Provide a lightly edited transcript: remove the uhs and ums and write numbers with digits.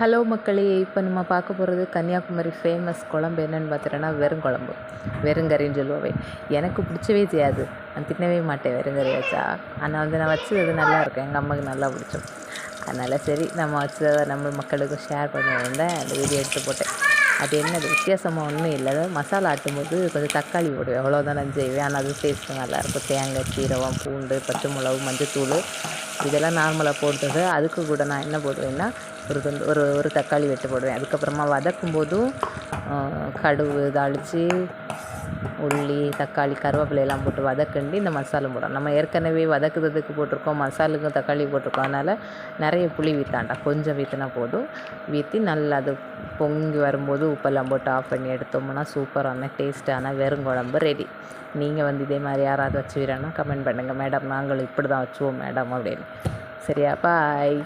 Hello மக்களே, இப்போ நம்ம பார்க்க போகிறது கன்னியாகுமரி ஃபேமஸ் குழம்பு என்னென்னு பார்த்துட்டோன்னா வெறுங்குழம்பு. வெறுங்கறின்னு சொல்லுவேன். எனக்கு பிடிச்சவே செய்யாது, நான் தின்னவே மாட்டேன் வெறுங்கறி வச்சா. ஆனால் நான் வச்சது நல்லாயிருக்கும், எங்கள் அம்மாவுக்கு நல்லா பிடிச்சோம். அதனால் சரி நம்ம வச்சதை நம்ம மக்களுக்கு ஷேர் பண்ணுவோம் தான் அந்த வீடியோ எடுத்து போட்டேன். அது என்னது வித்தியாசமாக ஒன்றும் இல்லை, மசாலா ஆட்டும்போது கொஞ்சம் தக்காளி போடுவேன், அவ்வளோதான் நான் செய்வேன். ஆனால் அது டேஸ்ட்டு நல்லாயிருக்கும். தேங்காய், சீரகம், பூண்டு, பச்சை மிளகு, மஞ்சத்தூள் இதெல்லாம் நார்மலாக போட்டது. அதுக்கு கூட நான் என்ன போடுவேன்னா ஒரு தக்காளி வெட்டு போடுவேன். அதுக்கப்புறமா வதக்கும் போதும் கடுகு தாளித்து உள்ளி, தக்காளி, கருவேப்பிலையெல்லாம் போட்டு வதக்கண்டி இந்த மசாலா போடணும். நம்ம ஏற்கனவே வதக்குறதுக்கு போட்டிருக்கோம், மசாலுக்கும் தக்காளி போட்டிருக்கோம். அதனால் நிறைய புளி வீற்றாண்டா, கொஞ்சம் வீற்றினா போதும். வீற்றி நல்லா அது பொங்கி வரும்போது உப்பெல்லாம் போட்டு ஆஃப் பண்ணி எடுத்தோம்னா சூப்பரான டேஸ்ட்டான வெறுங்குழம்பு ரெடி. நீங்கள் இதே மாதிரி யாராவது வச்சுக்கிறேன்னா கமெண்ட் பண்ணுங்கள், மேடம் நாங்கள் இப்படி தான் வச்சுவோம் மேடம் அப்படின்னு. சரியா? பாய்.